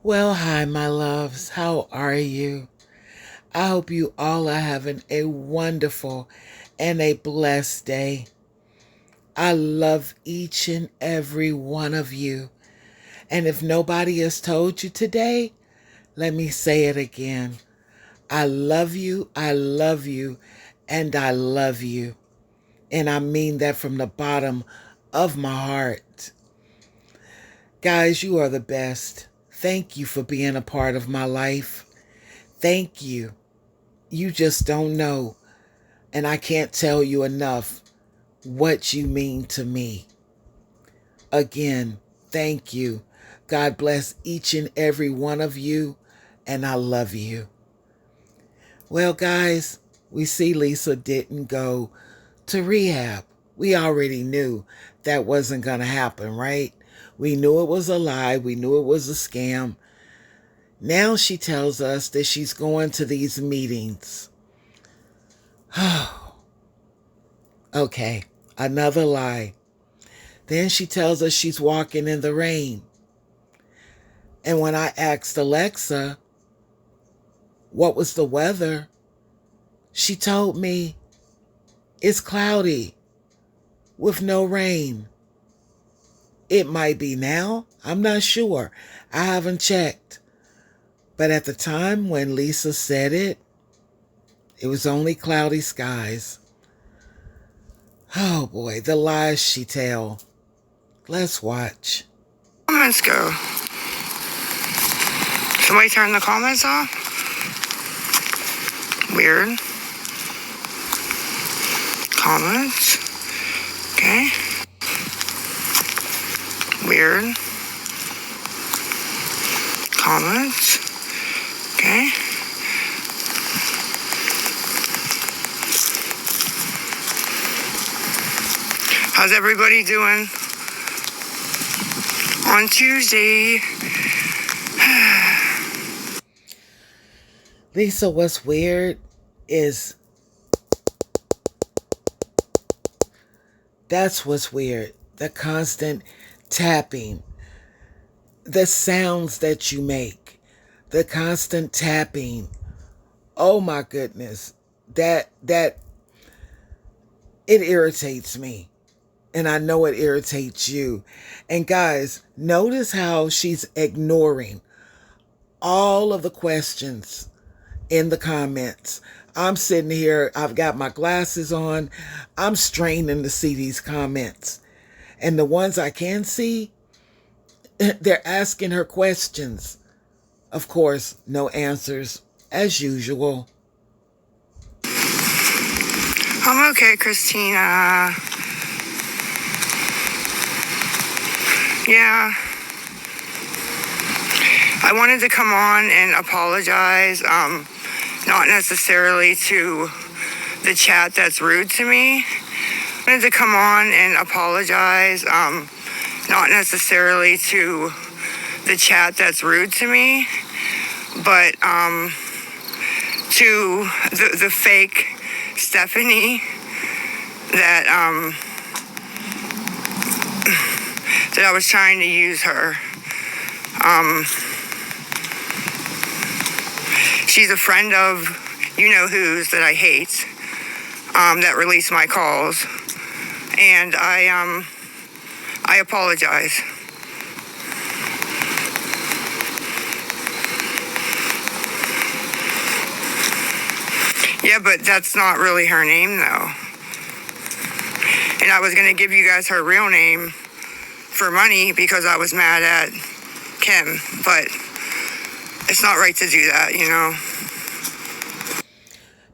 Well, hi, my loves. How are you? I hope you all are having a wonderful and a blessed day. I love each and every one of you. And if nobody has told you today, let me say it again. I love you, and I love you. And I mean that from the bottom of my heart. Guys, you are the best. Thank you for being a part of my life. Thank you. You just don't know. And I can't tell you enough what you mean to me. Again, thank you. God bless each and every one of you, and I love you. Well, guys, we see Lisa didn't go to rehab. We already knew that wasn't going to happen, right? We knew it was a lie. We knew it was a scam. Now she tells us that she's going to these meetings. Okay, another lie. Then she tells us she's walking in the rain. And when I asked Alexa what was the weather, she told me it's cloudy with no rain. It might be now. I'm not sure. I haven't checked. But at the time when Lisa said it, it was only cloudy skies. Oh boy, the lies she tell. Let's watch. Comments go. Somebody turn the comments off? Weird. Comments. Okay. Weird. Comments. Okay. How's everybody doing on Tuesday? Lisa, what's weird is that's what's weird. The constant tapping, the sounds that you make, the constant tapping. Oh my goodness. That it irritates me. And I know it irritates you. And guys, notice how she's ignoring all of the questions in the comments. I'm sitting here, I've got my glasses on. I'm straining to see these comments. And the ones I can see, they're asking her questions. Of course, no answers, as usual. I'm okay, Christina. Yeah. I wanted to come on and apologize, not necessarily to the chat that's rude to me. I wanted to come on and apologize, not necessarily to the chat that's rude to me, but to the fake Stephanie that that I was trying to use her. She's a friend of you-know-who's that I hate, that release my calls. And I apologize. Yeah, but that's not really her name, though. And I was going to give you guys her real name for money because I was mad at Kim, but it's not right to do that, you know?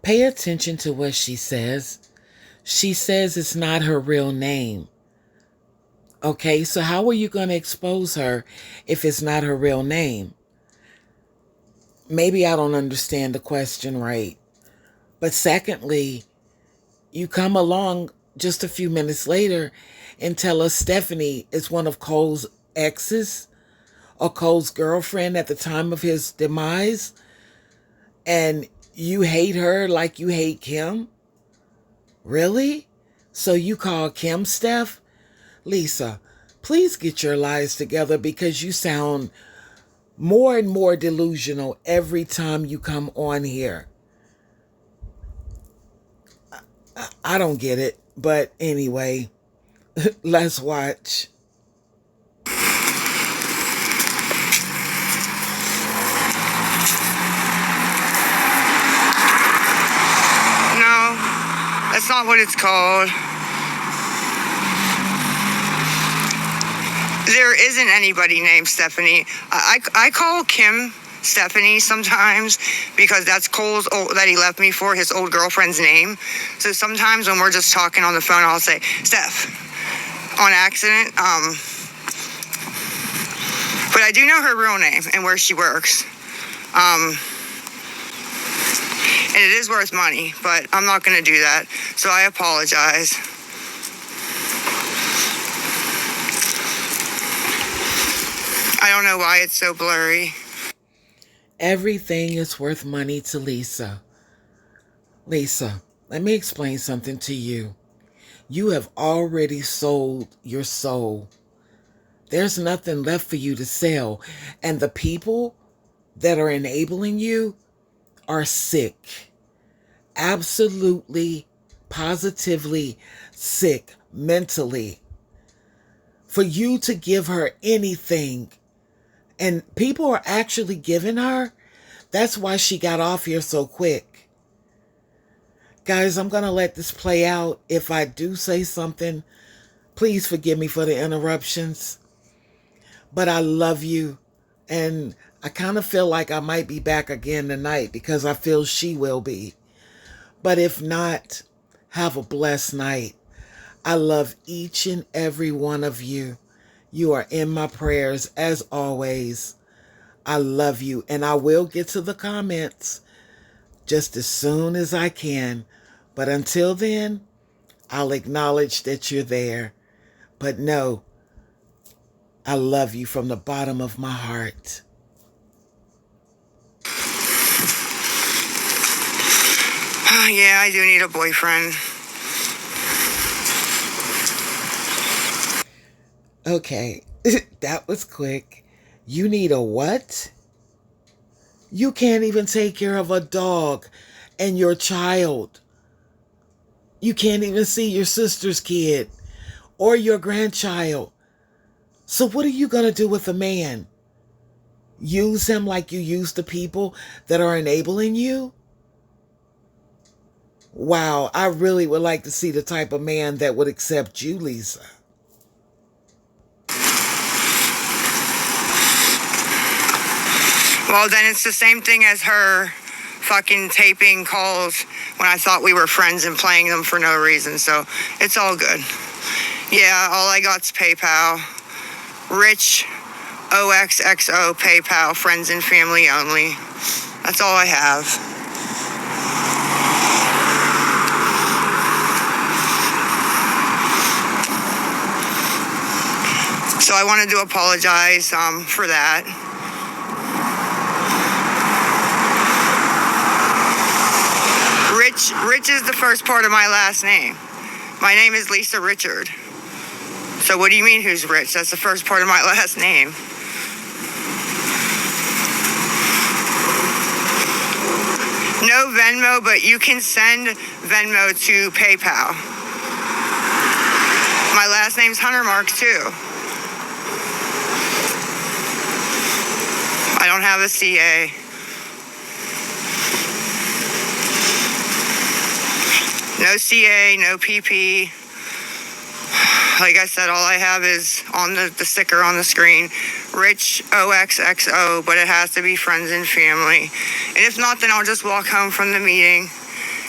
Pay attention to what she says. She says it's not her real name. Okay, so how are you going to expose her if it's not her real name? Maybe I don't understand the question right. But secondly, you come along just a few minutes later and tell us Stephanie is one of Cole's exes or Cole's girlfriend at the time of his demise, and you hate her like you hate Kim? Really? So you call Kim Steph? Lisa, please get your lies together because you sound more and more delusional every time you come on here. I don't get it. But anyway, let's watch. No, that's not what it's called. There isn't anybody named Stephanie. I call Kim Stephanie sometimes because that's Cole's that he left me for, his old girlfriend's name. So sometimes when we're just talking on the phone, I'll say Steph on accident. But I do know her real name and where she works. And it is worth money, but I'm not going to do that. So I apologize. I don't know why it's so blurry. Everything is worth money to Lisa. Lisa, let me explain something to you. You have already sold your soul. There's nothing left for you to sell. And the people that are enabling you are sick. Absolutely, positively sick mentally. For you to give her anything, and people are actually giving her, that's why she got off here so quick. Guys, I'm going to let this play out. If I do say something, please forgive me for the interruptions. But I love you. And I kind of feel like I might be back again tonight because I feel she will be. But if not, have a blessed night. I love each and every one of you. You are in my prayers as always. I love you. And I will get to the comments just as soon as I can. But until then, I'll acknowledge that you're there. But no, I love you from the bottom of my heart. Yeah, I do need a boyfriend. Okay, that was quick. You need a what? You can't even take care of a dog and your child. You can't even see your sister's kid or your grandchild. So what are you going to do with a man? Use him like you use the people that are enabling you? Wow, I really would like to see the type of man that would accept you, Lisa. Well, then it's the same thing as her fucking taping calls when I thought we were friends and playing them for no reason. So it's all good. Yeah, all I got's PayPal. Rich OXXO PayPal, friends and family only. That's all I have. So I wanted to apologize for that. Rich is the first part of my last name. My name is Lisa Richard. So what do you mean who's rich? That's the first part of my last name. No Venmo, but you can send Venmo to PayPal. My last name's Hunter Mark too. I don't have a CA. No CA, no PP. Like I said, all I have is on the sticker on the screen, Rich OXXO, but it has to be friends and family. And if not, then I'll just walk home from the meeting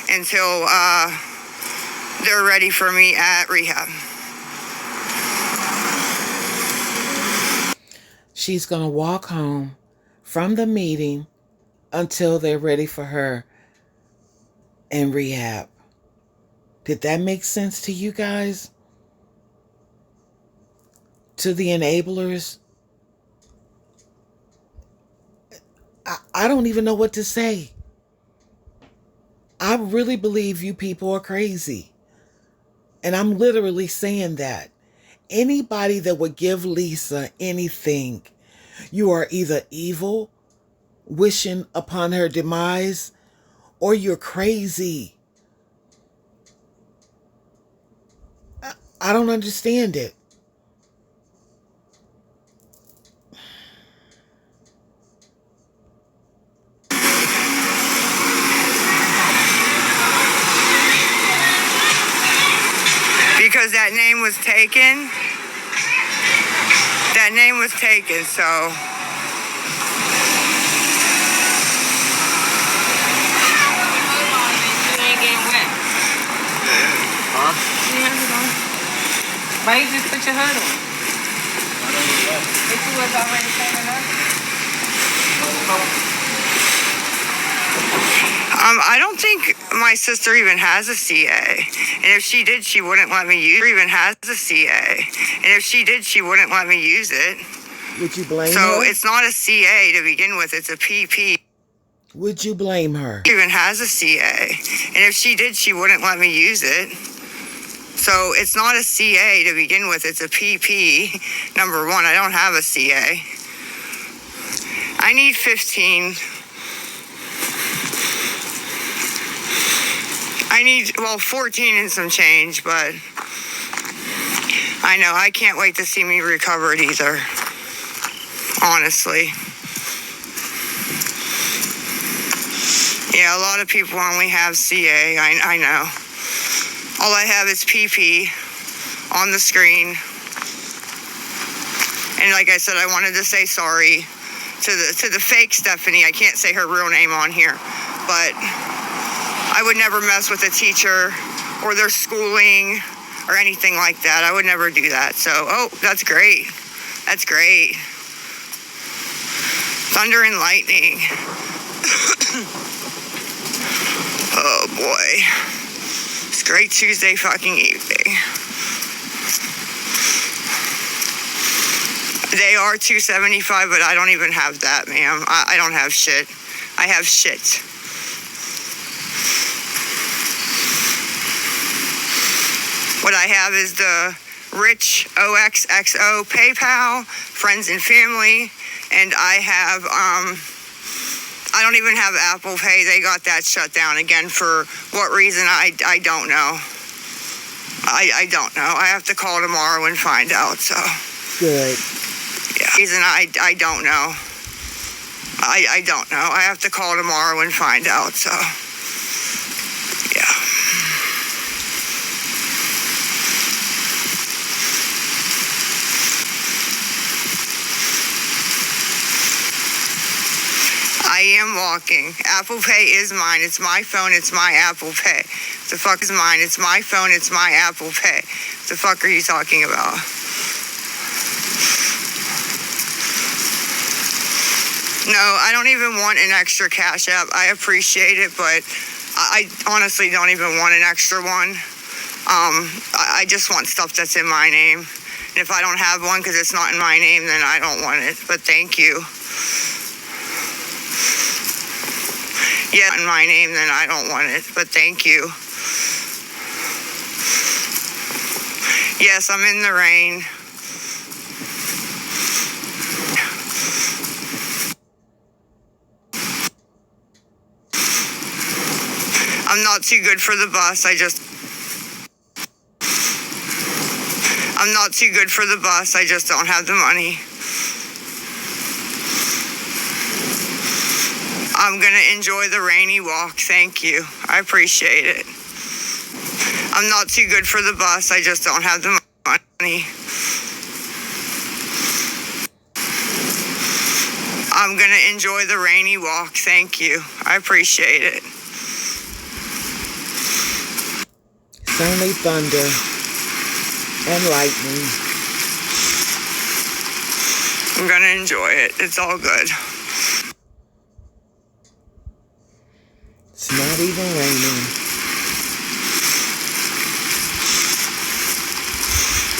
until they're ready for me at rehab. She's going to walk home from the meeting until they're ready for her in rehab. Did that make sense to you guys? To the enablers? I don't even know what to say. I really believe you people are crazy. And I'm literally saying that. Anybody that would give Lisa anything You are either evil, wishing upon her demise, or you're crazy. I don't understand it. Because that name was taken. That name was taken, so. Huh? Why you just put your hood on? If you was already standing up. I don't think my sister even has a CA. And if she did, she wouldn't let me use it. Even has a CA. And if she did, she wouldn't let me use it. Would you blame So her? it's not a CA to begin with, it's a PP. Would you blame her? She even has a CA. And if she did, she wouldn't let me use it. So it's not a CA to begin with, it's a PP. Number one, I don't have a CA. I need 15. I need, 14 and some change, but I know, I can't wait to see me recovered either. Honestly. Yeah, a lot of people only have CA, I know. All I have is PP on the screen. And like I said, I wanted to say sorry to the fake Stephanie. I can't say her real name on here, but I would never mess with a teacher or their schooling or anything like that. I would never do that. So, that's great. That's great. Thunder and lightning. Oh boy. It's a great Tuesday fucking evening. They are $275, but I don't even have that, ma'am. I don't have shit. I have shit. What I have is the Rich OXXO PayPal, friends and family, and I have, I don't even have Apple Pay. They got that shut down again for what reason, I don't know. I don't know. I have to call tomorrow and find out, so. Good. Yeah. Reason, I don't know. I don't know. I have to call tomorrow and find out, so. Yeah. I am walking. Apple Pay is mine. It's my phone. It's my Apple Pay. The fuck is mine? It's my phone. It's my Apple Pay. The fuck are you talking about? No, I don't even want an extra Cash App. I appreciate it, but I honestly don't even want an extra one. I just want stuff that's in my name. And if I don't have one because it's not in my name, then I don't want it. But thank you. Yeah, in my name, then I don't want it. But thank you. Yes, I'm in the rain. I'm not too good for the bus. I'm not too good for the bus. I just don't have the money. I'm going to enjoy the rainy walk. Thank you. I appreciate it. I'm not too good for the bus. I just don't have the money. I'm going to enjoy the rainy walk. Thank you. I appreciate it. It's only thunder and lightning. I'm going to enjoy it. It's all good. It's not even raining.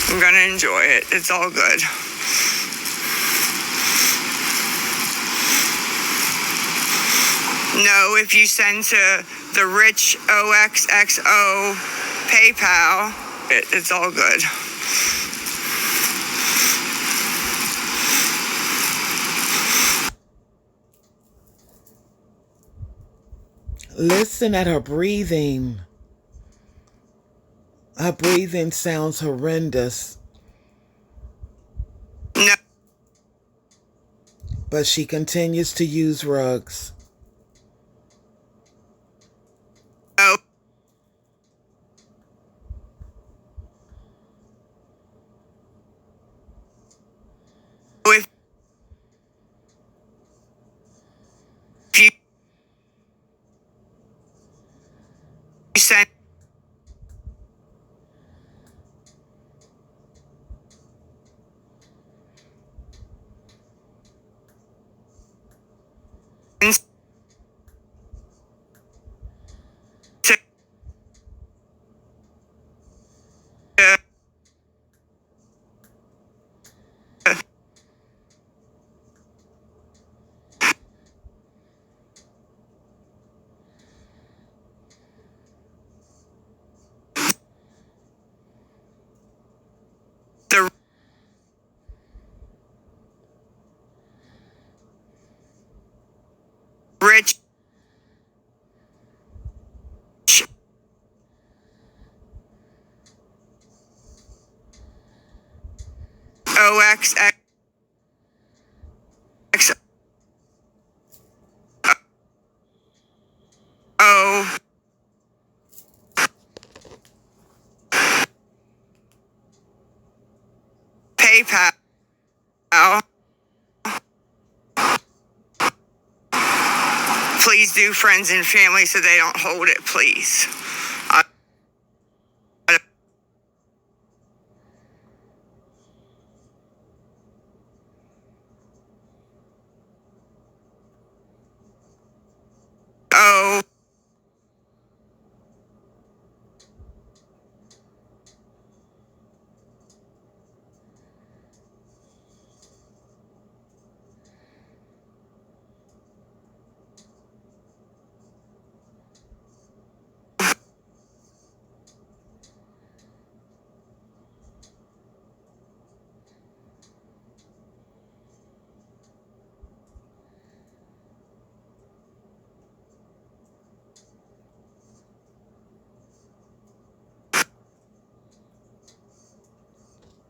I'm going to enjoy it. It's all good. No, if you send to the Rich OXXO PayPal, it's all good. Listen at her breathing. Her breathing sounds horrendous, No. but she continues to use rugs. If you send the rich OXXO PayPal. Please do friends and family so they don't hold it, please. Uh, oh,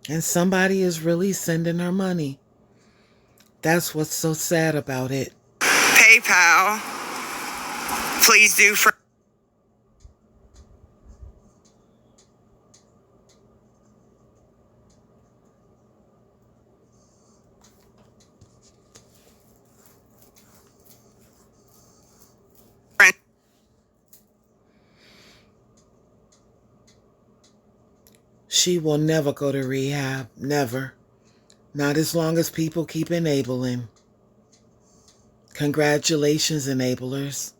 And somebody is really sending her money. That's what's so sad about it. PayPal. Please do friends. She will never go to rehab. Never. Not as long as people keep enabling. Congratulations, enablers.